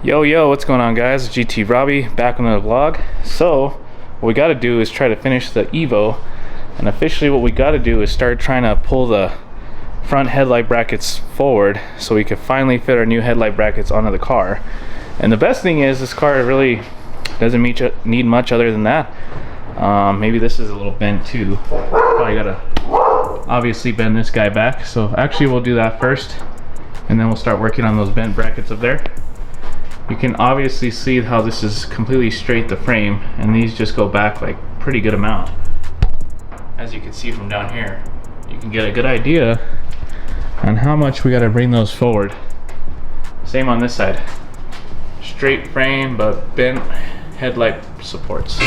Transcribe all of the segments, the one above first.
Yo, what's going on, guys? GT Robbie back on the vlog. So what we got to do is try to finish the Evo, and officially what we got to do is start trying to pull the front headlight brackets forward so we can finally fit our new headlight brackets onto the car. And the best thing is this car really doesn't need much other than that. Maybe this is a little bent too. Probably gotta obviously bend this guy back, so actually we'll do that first and then we'll start working on those bent brackets up there. You can obviously see how this is completely straight, the frame, and these just go back like pretty good amount. As you can see from down here, you can get a good idea on how much we got to bring those forward. Same on this side, straight frame but bent headlight supports.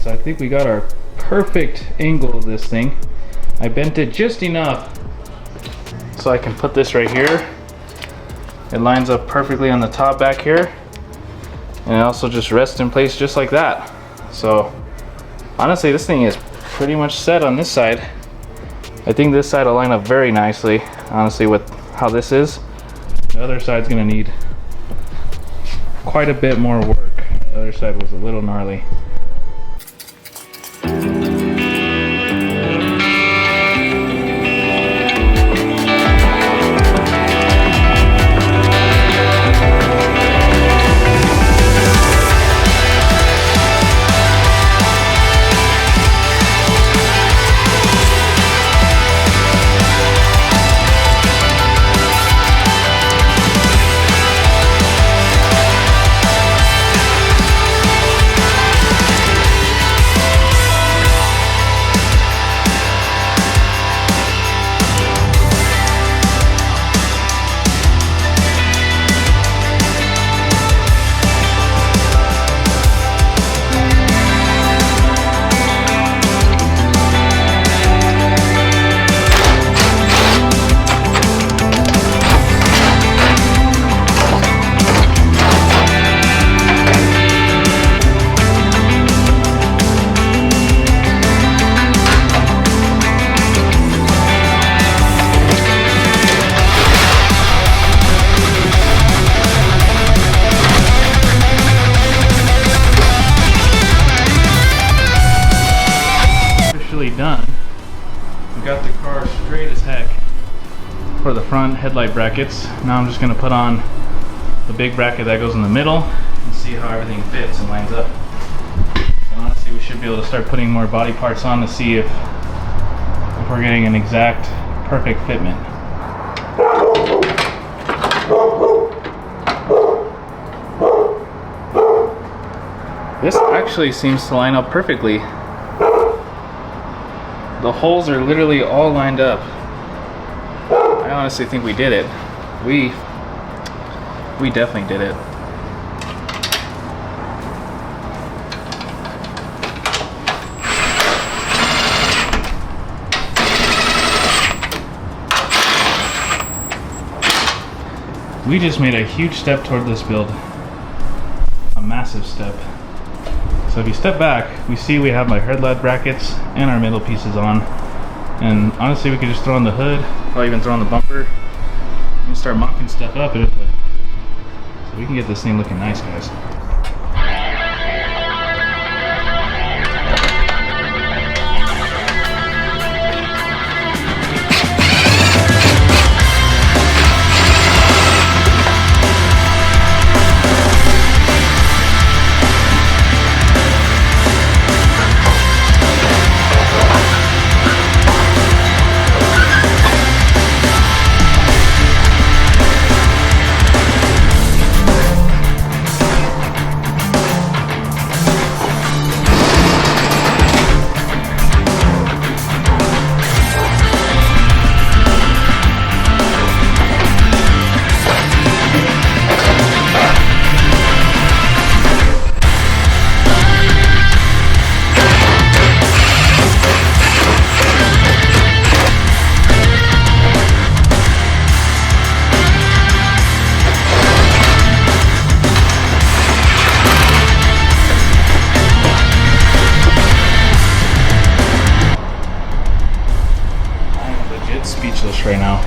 So I think we got our perfect angle of this thing. I bent it just enough so I can put this right here. It lines up perfectly on the top back here, and it also just rests in place just like that. So honestly, this thing is pretty much set on this side. I think this side will line up very nicely, honestly, with how this is. The other side's gonna need quite a bit more work. The other side was a little gnarly. Done. We got the car straight as heck for the front headlight brackets. Now I'm just going to put on the big bracket that goes in the middle and see how everything fits and lines up. And honestly, we should be able to start putting more body parts on to see if we're getting an exact perfect fitment. This actually seems to line up perfectly. The holes are literally all lined up. I honestly think we did it. We definitely did it. We just made a huge step toward this build. A massive step. So if you step back, we see we have my headlight brackets and our middle pieces on. And honestly, we could just throw on the hood, probably even throw on the bumper, and start mocking stuff up. So we can get this thing looking nice, guys. this right now.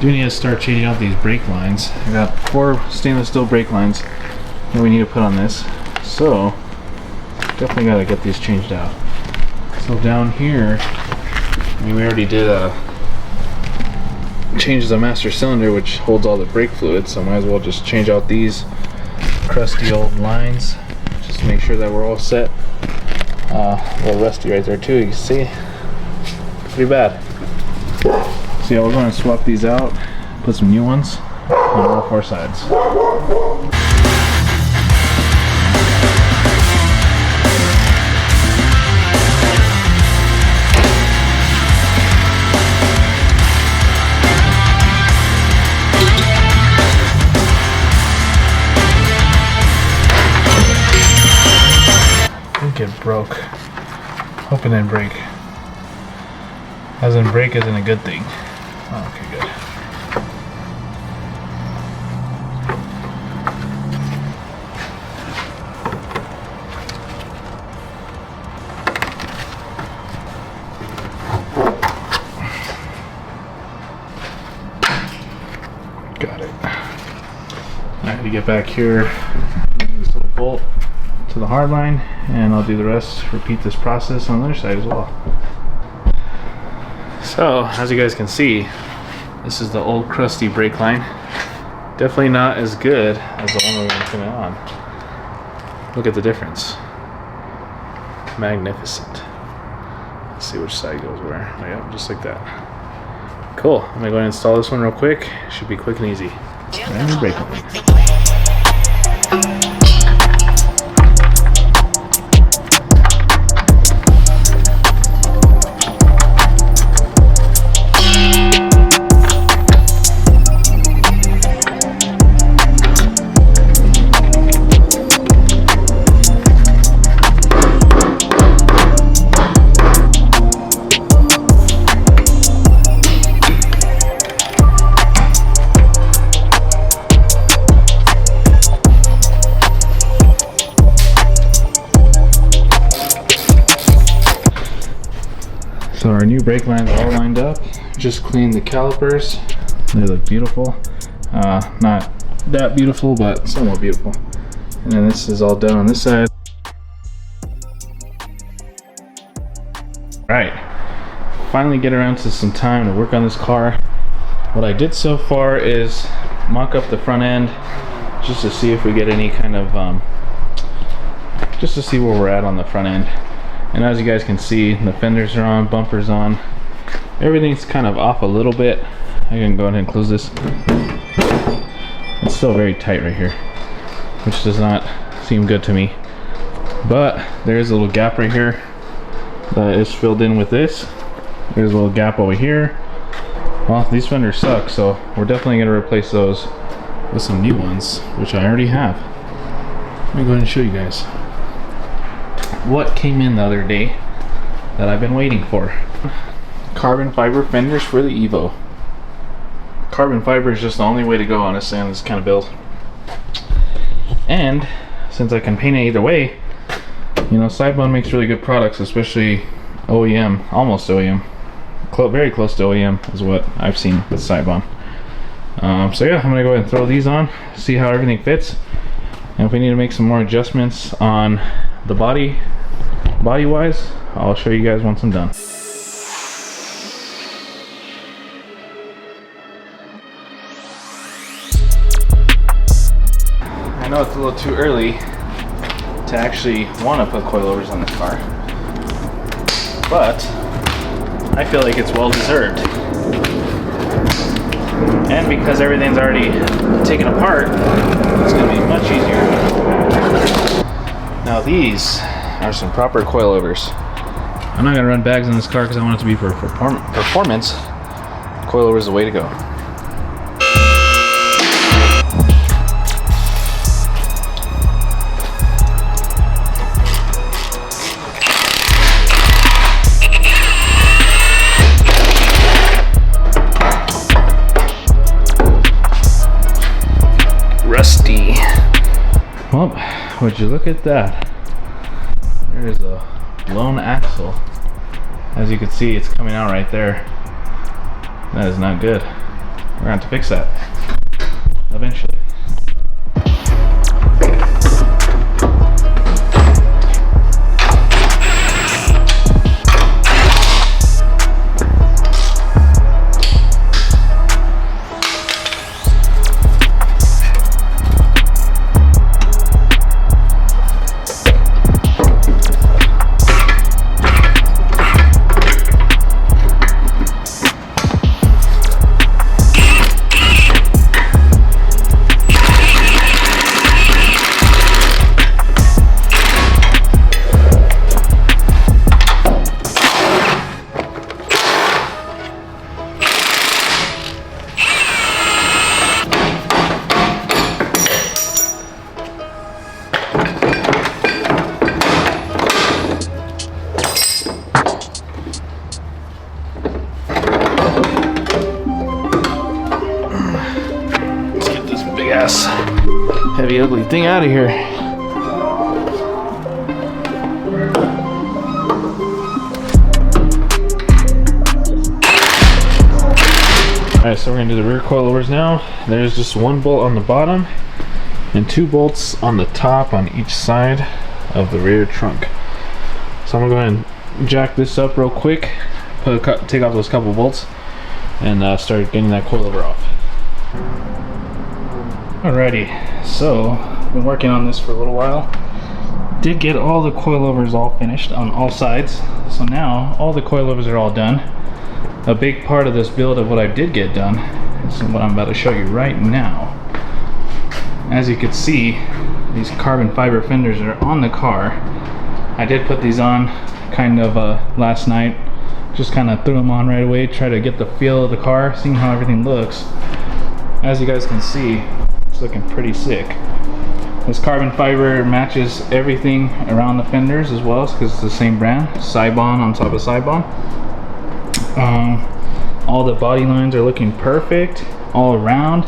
Do need to start changing out these brake lines. I got 4 stainless steel brake lines that we need to put on this, so definitely got to get these changed out. So down here, I mean, we already did change the master cylinder, which holds all the brake fluid, so I might as well just change out these crusty old lines just to make sure that we're all set. A little rusty right there too, you can see. Pretty bad. So yeah, we're going to swap these out, put some new ones on all 4 sides. I think it broke. Hoping it didn't break. As in break isn't a good thing. Oh, okay, good. Got it. I have to get back here, this little bolt to the hard line, and I'll do the rest, repeat this process on the other side as well. So, as you guys can see, this is the old crusty brake line. Definitely not as good as the one we're going to put it on. Look at the difference. Magnificent. Let's see which side goes where. Oh, yeah, just like that. Cool. I'm going to go ahead and install this one real quick. Should be quick and easy. Brand new brake line. So our new brake lines are all lined up. Just cleaned the calipers. They look beautiful. Not that beautiful, but somewhat beautiful. And then this is all done on this side. Alright, finally get around to some time to work on this car. What I did so far is mock up the front end just to see if we get any kind of, just to see where we're at on the front end. And as you guys can see, the fenders are on, bumpers on. Everything's kind of off a little bit. I can go ahead and close this. It's still very tight right here, which does not seem good to me. But there's a little gap right here that is filled in with this. There's a little gap over here. Well, these fenders suck, so we're definitely going to replace those with some new ones, which I already have. Let me go ahead and show you guys what came in the other day that I've been waiting for. Carbon fiber fenders for the Evo. Carbon fiber is just the only way to go, honestly, on this kind of build. And since I can paint it either way, you know, Sidebond makes really good products, especially OEM, almost OEM. Very close to OEM is what I've seen with Sidebond. So yeah, I'm gonna go ahead and throw these on, see how everything fits, and if we need to make some more adjustments on the body wise, I'll show you guys once I'm done. I know it's a little too early to actually want to put coilovers on this car, but I feel like it's well deserved. And because everything's already taken apart, it's going to be much easier. Now these are some proper coilovers. I'm not going to run bags on this car because I want it to be for performance. Coilover is the way to go. Would you look at that? There is a blown axle. As you can see, it's coming out right there. That is not good. We're gonna have to fix that eventually. Heavy ugly thing out of here. Alright, so we're gonna do the rear coilovers now. There's just one bolt on the bottom and 2 bolts on the top on each side of the rear trunk. So I'm gonna go ahead and jack this up real quick, take off those couple bolts, and start getting that coilover off. Alrighty, so I've been working on this for a little while. Did get all the coilovers all finished on all sides. So now all the coilovers are all done. A big part of this build of what I did get done is what I'm about to show you right now. As you can see, these carbon fiber fenders are on the car. I did put these on kind of last night. Just kind of threw them on right away, try to get the feel of the car, seeing how everything looks. As you guys can see, looking pretty sick. This carbon fiber matches everything around the fenders as well because it's the same brand, Cybon on top of Cybon. All the body lines are looking perfect all around.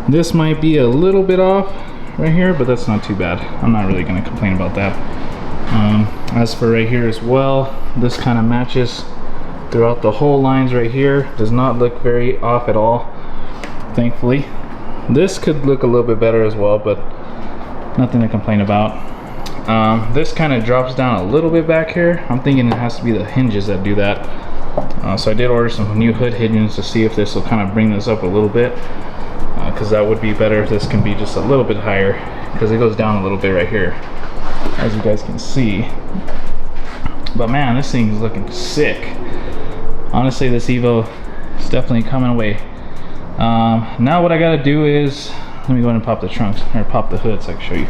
This might be a little bit off right here, but that's not too bad. I'm not really going to complain about that. As for right here as well, this kind of matches throughout the whole lines right here. Does not look very off at all, thankfully. This could look a little bit better as well, but nothing to complain about. This kind of drops down a little bit back here. I'm thinking it has to be the hinges that do that. So I did order some new hood hinges to see if this will kind of bring this up a little bit, because that would be better if this can be just a little bit higher, because it goes down a little bit right here, as you guys can see. But man, this thing is looking sick. Honestly, this Evo is definitely coming away. Now what I gotta do is, let me go ahead and pop the trunks, or pop the hood so I can show you.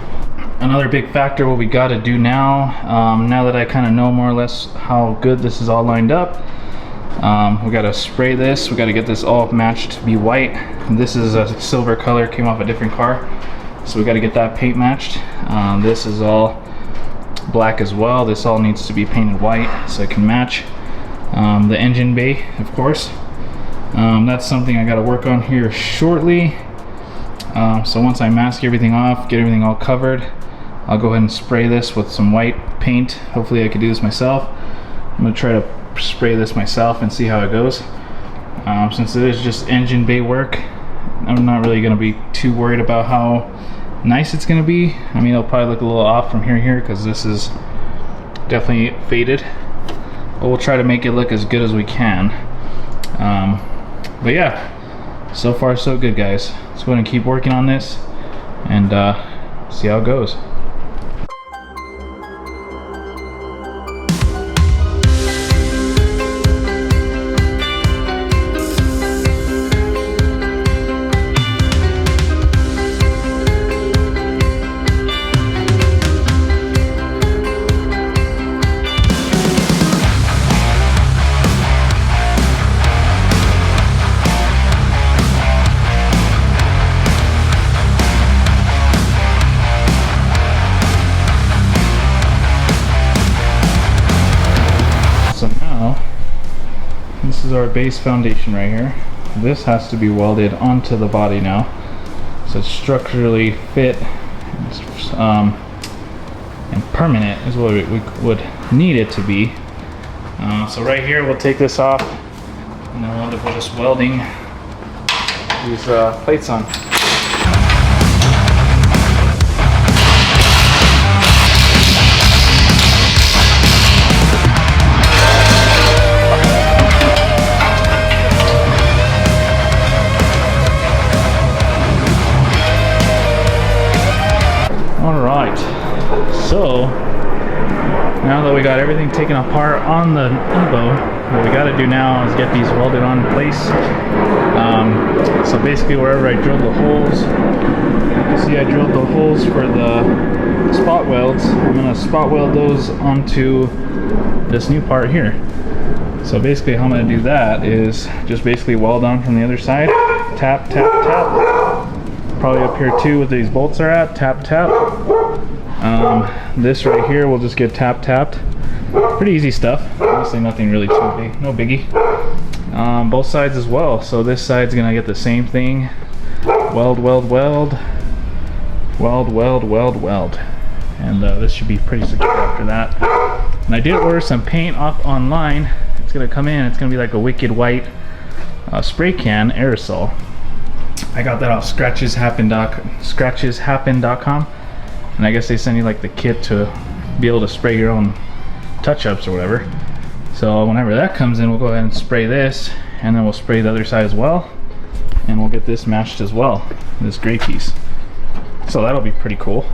Another big factor, what we gotta do now, now that I kind of know more or less how good this is all lined up, we gotta spray this. We gotta get this all matched to be white. This is a silver color, came off a different car, so we gotta get that paint matched. This is all black as well. This all needs to be painted white so it can match. The engine bay, of course. That's something I got to work on here shortly. So once I mask everything off, get everything all covered, I'll go ahead and spray this with some white paint. Hopefully I can do this myself. I'm going to try to spray this myself and see how it goes. Since it is just engine bay work, I'm not really going to be too worried about how nice it's going to be. I mean, it'll probably look a little off from here because this is definitely faded. But we'll try to make it look as good as we can. But yeah, so far so good, guys. Let's go ahead and keep working on this and see how it goes. This is our base foundation right here. This has to be welded onto the body now, so it's structurally fit. It's permanent is what we would need it to be. So right here we'll take this off, and then we'll end up with just welding these plates on. Alright, so now that we got everything taken apart on the Evo, what we got to do now is get these welded on in place. So basically wherever I drilled the holes, you can see I drilled the holes for the spot welds. I'm going to spot weld those onto this new part here. So basically how I'm going to do that is just basically weld on from the other side, tap, tap, tap. Probably up here too where these bolts are at, tap, tap. This right here will just get tap, tapped. Pretty easy stuff. Honestly, nothing really too big, no biggie. Both sides as well. So this side's gonna get the same thing. Weld, weld, weld. Weld, weld, weld, weld. And this should be pretty secure after that. And I did order some paint off online. It's gonna come in, it's gonna be like a wicked white spray can aerosol. I got that off scratcheshappen.com, and I guess they send you like the kit to be able to spray your own touch-ups or whatever. So whenever that comes in, we'll go ahead and spray this, and then we'll spray the other side as well, and we'll get this matched as well, this gray piece. So that'll be pretty cool.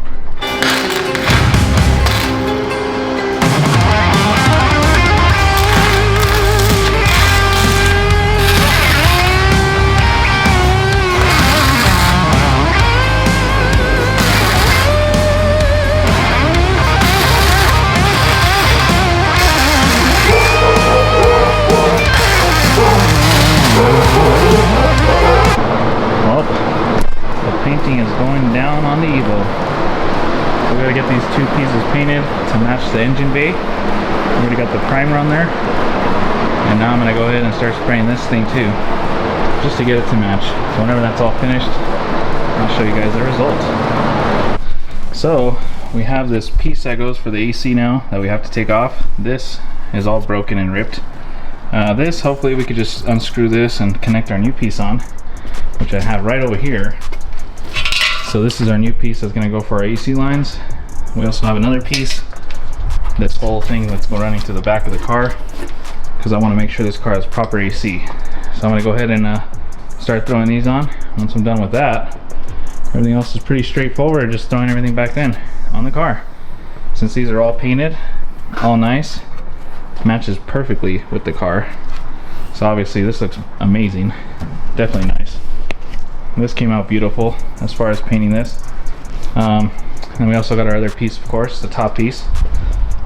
Well, the painting is going down on the Evo. We gotta get these two pieces painted to match the engine bay. We already got the primer on there, and now I'm gonna go ahead and start spraying this thing too, just to get it to match. So whenever that's all finished, I'll show you guys the result. So we have this piece that goes for the AC now that we have to take off. This is all broken and ripped. This, hopefully we could just unscrew this and connect our new piece on, which I have right over here. So this is our new piece that's going to go for our AC lines. We also have another piece, this whole thing that's going running to the back of the car, because I want to make sure this car has proper AC. So I'm going to go ahead and start throwing these on. Once I'm done with that, everything else is pretty straightforward, just throwing everything back then on the car. Since these are all painted, all nice, matches perfectly with the car. So obviously this looks amazing, definitely nice. This came out beautiful as far as painting this. And we also got our other piece, of course, the top piece,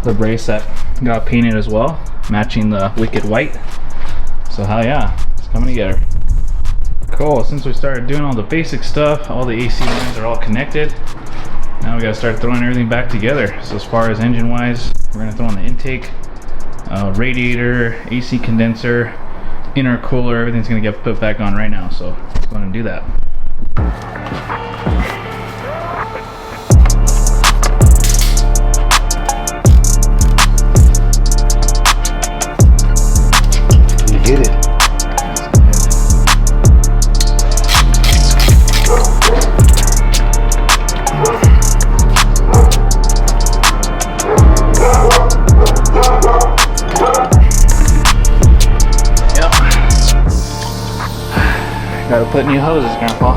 the brace that got painted as well, matching the wicked white. So hell yeah, it's coming together. Cool. Since we started doing all the basic stuff, all the AC lines are all connected, now we gotta start throwing everything back together. So as far as engine wise, we're gonna throw on the intake, radiator, AC condenser, intercooler, everything's gonna get put back on right now. So let's go ahead and do that. You hit it. Gotta put new hoses, Grandpa.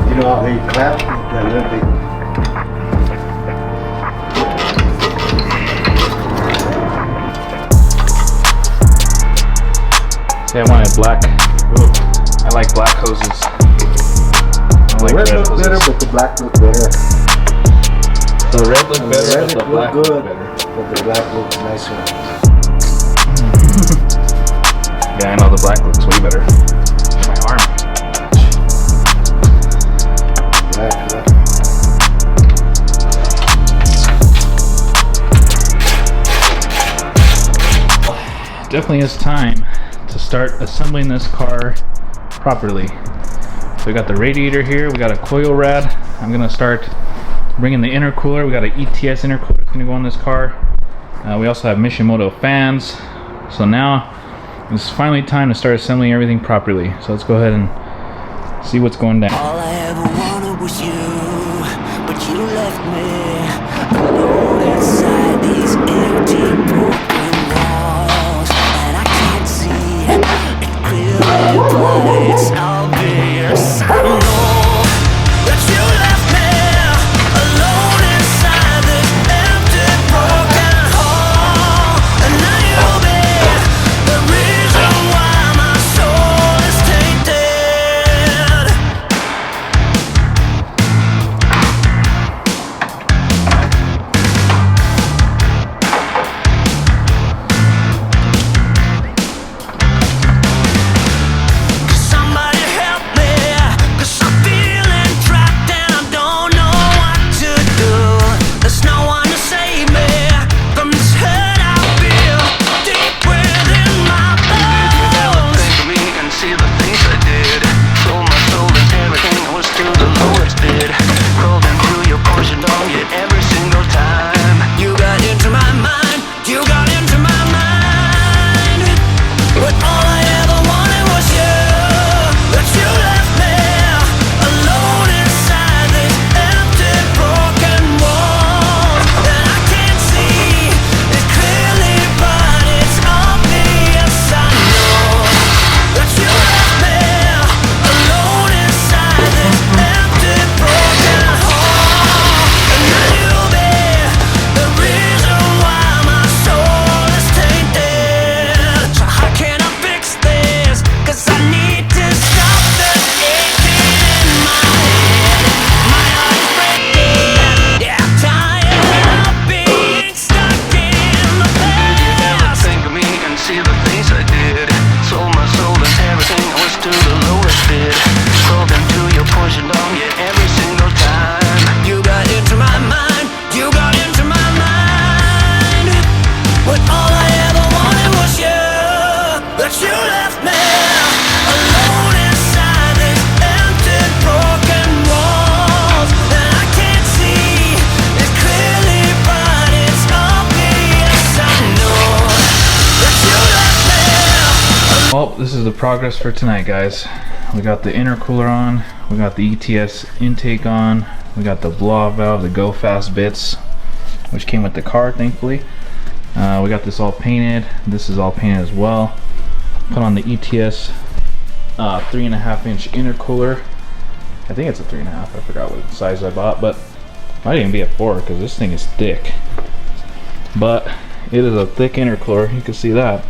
You know how they clap? That little bit. See, I wanted black. Ooh, I like black hoses. I like red looks hoses. better, but the black looks better. The red look better, red but the black look look good, better. but the black looks nicer. Yeah, I know the black looks way better. My arm. Black. Definitely is time to start assembling this car properly. So we got the radiator here, we got a coil rad. I'm gonna start bringing the intercooler. We got an ETS intercooler gonna go on this car. We also have Mishimoto fans. So now it's finally time to start assembling everything properly. So let's go ahead and see what's going down. All I ever wanted was you, but you left me alone inside these empty broken walls, and I can't see it clearly, but it's obvious. I know that you left me alone inside this empty broken hall, and now you'll be the reason why my soul is tainted. Somebody help me, 'cause I'm feeling trapped and I don't know what to do. There's no one to save me from this hurt I feel deep within my bones. Think of me and see the things I did. Sold my soul and everything, I was still the lowest bid. Crawled into your poison dog yet every single time. You got into my mind, you got into my mind. But all I ever wanted was you. But you left me alone inside this empty broken wall, and I can't see it clearly, but it's obvious. I know that you left me alone inside this empty broken hall, and now you'll be the reason why my soul is tainted. So how can I fix this? 'Cause I need to stop this aching in my head. My heart is breaking. Yeah, I'm tired of being stuck in the past. Think of me and see the things I did. Sold my soul and everything, I was to the lowest bid. Crawled into your poison dog yet every single time. You got into my mind, you got into my mind. But all I ever wanted was you. But you left me alone inside these empty broken walls, and I can't see it clearly, but it's obvious. I know that you left me. Well, this is the progress for tonight, guys. We got the intercooler on, we got the ETS intake on, we got the blow-off valve, the go fast bits, which came with the car, thankfully. We got this all painted. This is all painted as well. Put on the ETS 3.5 inch intercooler. I think it's a 3.5. I forgot what size I bought, but it might even be a 4 because this thing is thick. But it is a thick intercooler. You can see that.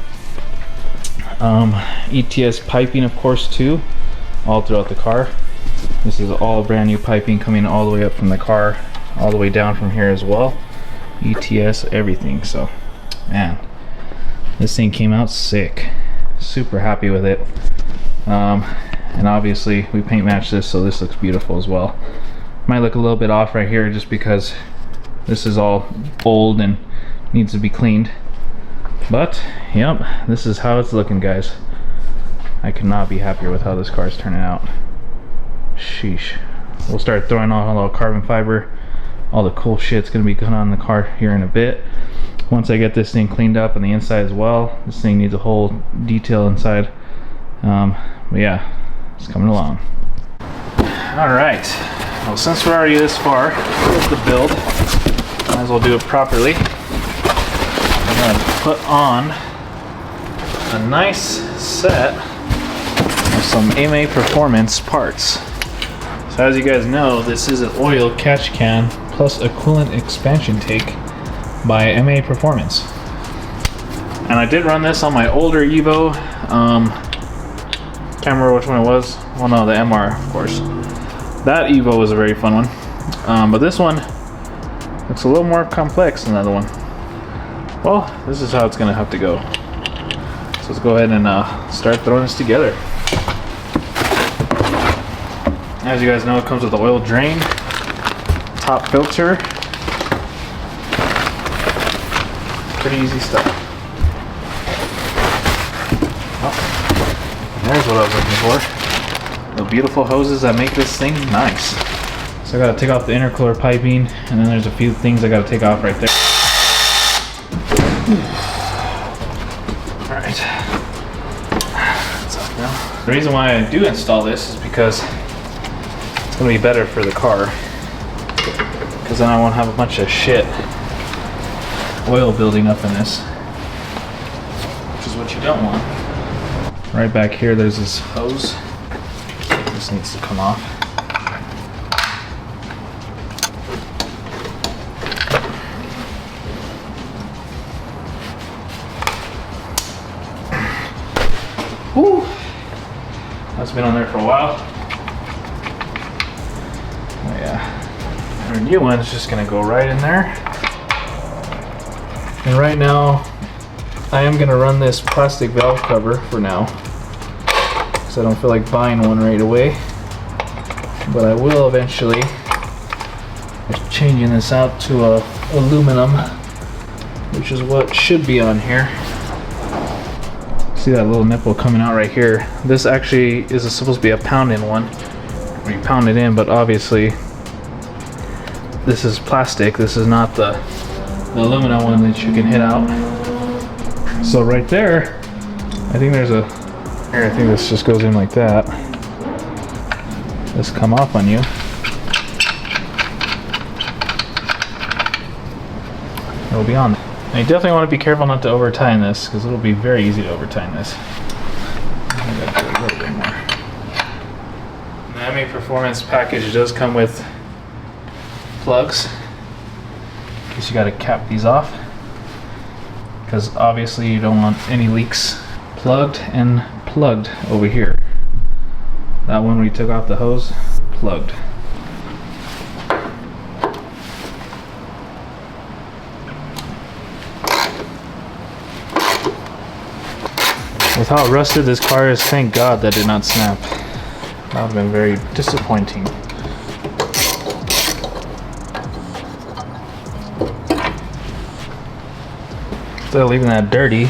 ETS piping, of course, too, all throughout the car. This is all brand new piping coming all the way up from the car, all the way down from here as well. ETS, everything. So, man, this thing came out sick. Super happy with it. And obviously we paint matched this, so this looks beautiful as well. Might look a little bit off right here just because this is all old and needs to be cleaned. But yep, this is how it's looking, guys. I could not be happier with how this car is turning out. Sheesh. We'll start throwing on all the carbon fiber, all the cool shit's gonna be going on in the car here in a bit. Once I get this thing cleaned up on the inside as well. This thing needs a whole detail inside. But yeah, it's coming along. Alright, well, since we're already this far with the build, might as well do it properly. I'm gonna put on a nice set of some AMA Performance parts. So as you guys know, this is an oil catch can plus a coolant expansion tank by MA Performance. And I did run this on my older Evo. Can't remember which one it was. Well, no, the MR, of course. That Evo was a very fun one. But this one looks a little more complex than the other one. Well, this is how it's gonna have to go. So let's go ahead and start throwing this together. As you guys know, it comes with the oil drain, top filter. Pretty easy stuff. Oh, there's what I was looking for. The beautiful hoses that make this thing nice. So I gotta take off the intercooler piping, and then there's a few things I gotta take off right there. Alright. That's up now. The reason why I do install this is because it's going to be better for the car. Because then I won't have a bunch of shit oil building up in this. Which is what you don't want. Right back here there's this hose. This needs to come off. Whew. That's been on there for a while. Oh yeah. Our new one's just gonna go right in there. And right now, I am gonna run this plastic valve cover for now. Because I don't feel like buying one right away. But I will eventually. Just changing this out to aluminum, which is what should be on here. See that little nipple coming out right here? This actually is supposed to be a pound-in one, where you pound it in, but obviously this is plastic. This is not the aluminum one that you can hit out. So right there, I think there's a, here, I think this just goes in like that. This come off on you. It'll be on. Now you definitely want to be careful not to over tighten this, because it'll be very easy to over tighten this. I gotta do a little bit more. The MA Performance package does come with plugs, in case you gotta cap these off, because obviously you don't want any leaks. Plugged and plugged over here. That one we took off the hose, plugged. With how rusted this car is, thank God that did not snap. That would have been very disappointing. Instead of leaving that dirty,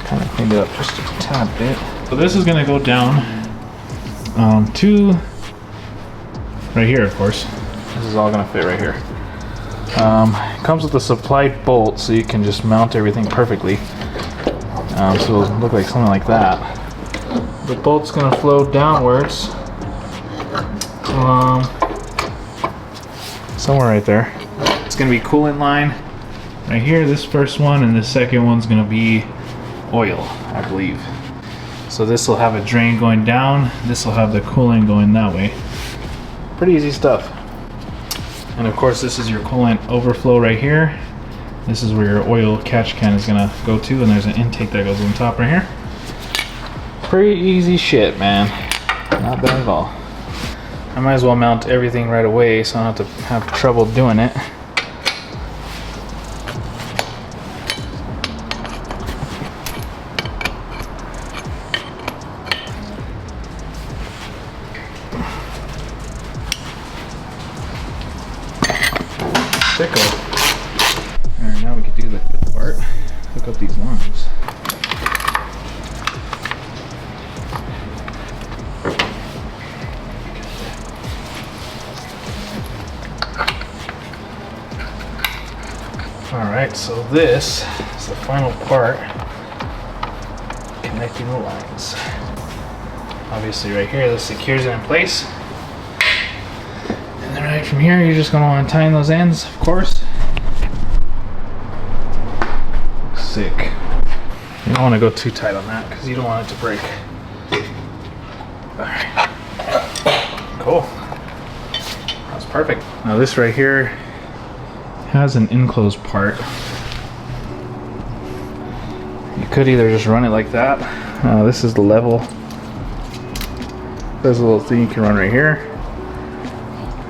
kind of cleaned it up just a tad bit. So this is going to go down to right here, of course. This is all going to fit right here. It comes with a supplied bolt, so you can just mount everything perfectly. So it'll look like something like that. The bolt's gonna flow downwards, somewhere right there. It's gonna be coolant line right here, this first one, and the second one's gonna be oil, I believe. So this will have a drain going down, this will have the coolant going that way. Pretty easy stuff. And of course this is your coolant overflow right here. This is where your oil catch can is gonna go to, and there's an intake that goes on top right here. Pretty easy shit, man. Not bad at all. I might as well mount everything right away so I don't have to have trouble doing it. Sicko. Alright, now we can do the good part. Hook up these lines. Alright, so this is the final part, connecting the lines. Obviously right here, this secures it in place. And then right from here, you're just going to want to tighten those ends, of course. Sick. You don't want to go too tight on that because you don't want it to break. Alright. Cool. That's perfect. Now this right here has an enclosed part. You could either just run it like that. This is the level. There's a little thing you can run right here.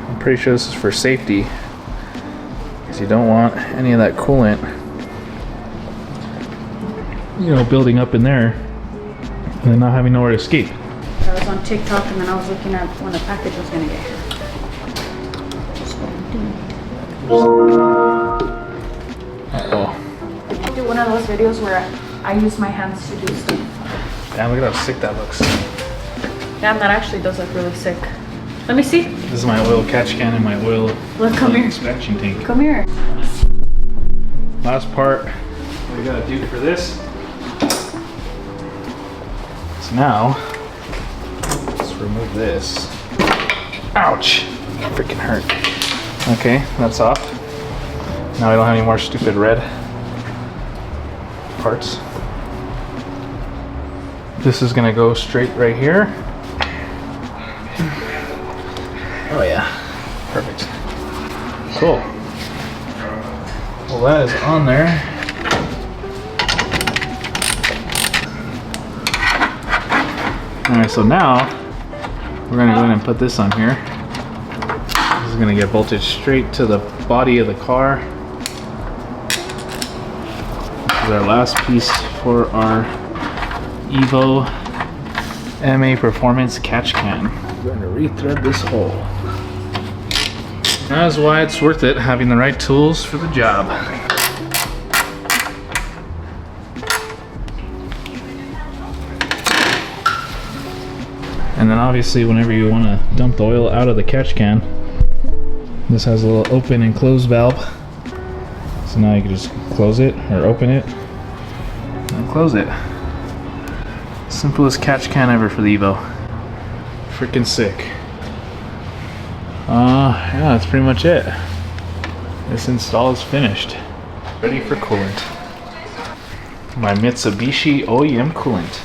I'm pretty sure this is for safety, because you don't want any of that coolant, you know, building up in there and then not having nowhere to escape. I was on TikTok and then I was looking at when the package was gonna get here. Uh-oh. I do one of those videos where I use my hands to do stuff. Damn, look at how sick that looks. Damn, that actually does look really sick. Let me see. This is my oil catch can and my oil Look, come here. inspection tank. Come here. last part we gotta do for this. So now, let's remove this. Ouch! Freaking hurt. Okay, that's off. Now we don't have any more stupid red parts. This is gonna go straight right here. Oh yeah, perfect. Cool. Well, that is on there. Alright, so now we're gonna go in and put this on here. This is gonna get bolted straight to the body of the car. This is our last piece for our Evo MA Performance catch can. We're gonna rethread this hole. That's why it's worth it having the right tools for the job. And then obviously whenever you want to dump the oil out of the catch can, this has a little open and close valve. So now you can just close it or open it and close it. Simplest catch can ever for the Evo. Freaking sick. Yeah, that's pretty much it. This install is finished. Ready for coolant. My Mitsubishi OEM coolant.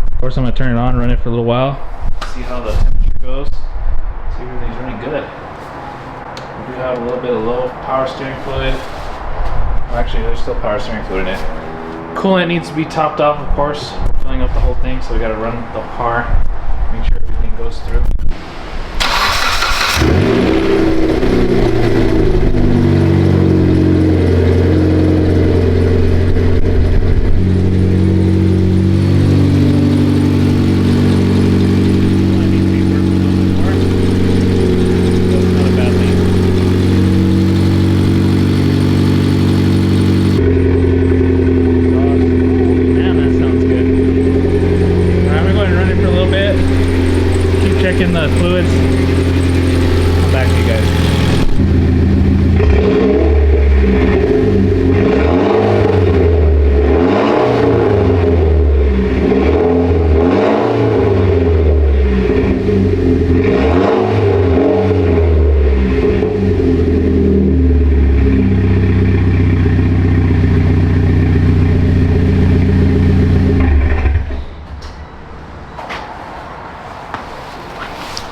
Of course, I'm gonna turn it on, run it for a little while, see how the temperature goes, see if everything's running good. We do have a little bit of low power steering fluid. Well, actually, there's still power steering fluid in it. Coolant needs to be topped off, of course. We're filling up the whole thing, so we gotta run the car, make sure everything goes through. Checking the fluids. Come back to you guys.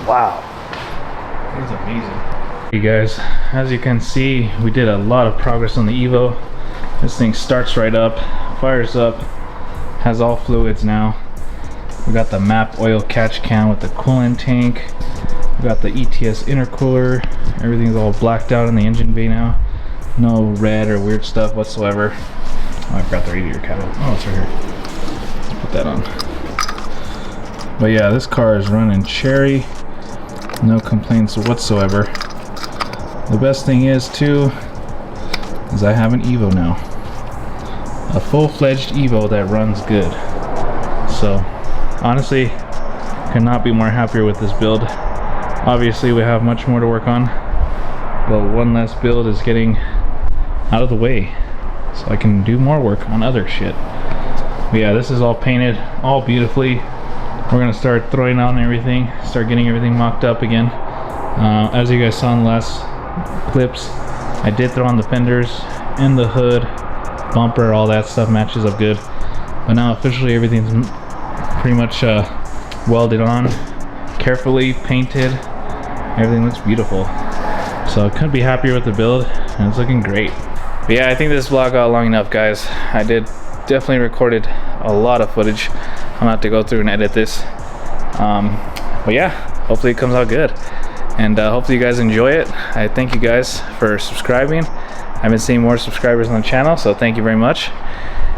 Wow, it's amazing. You guys, as you can see, we did a lot of progress on the Evo. This thing starts right up, fires up, has all fluids now. We got the MAP oil catch can with the coolant tank. We got the ETS intercooler. Everything's all blacked out in the engine bay now. No red or weird stuff whatsoever. Oh, I forgot the radiator cap. Oh, it's right here. Let's put that on. But yeah, this car is running cherry. No complaints whatsoever. The best thing is too, is I have an Evo now. A full-fledged Evo that runs good. So, honestly, could not be more happier with this build. Obviously, we have much more to work on, but one less build is getting out of the way, so I can do more work on other shit. But yeah, this is all painted, all beautifully. We're gonna start throwing on everything, start getting everything mocked up again. As you guys saw in the last clips, I did throw on the fenders and the hood, bumper, all that stuff matches up good. But now officially everything's pretty much welded on, carefully painted. Everything looks beautiful. So I couldn't be happier with the build, and it's looking great. But yeah, I think this vlog got long enough, guys. I did definitely recorded a lot of footage. I'm gonna have to go through and edit this. But yeah, hopefully it comes out good. And hopefully you guys enjoy it. I thank you guys for subscribing. I've been seeing more subscribers on the channel, so thank you very much.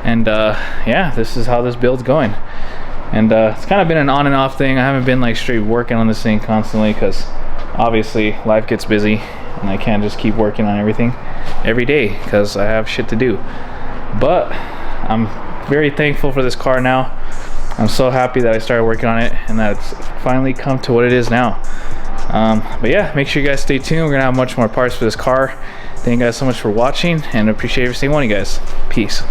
And yeah, this is how this build's going. And it's kind of been an on and off thing. I haven't been like straight working on this thing constantly because obviously life gets busy and I can't just keep working on everything every day because I have shit to do. But I'm very thankful for this car now. I'm so happy that I started working on it and that it's finally come to what it is now. But yeah, make sure you guys stay tuned. We're gonna have much more parts for this car. Thank you guys so much for watching, and appreciate every single one of you guys. Peace.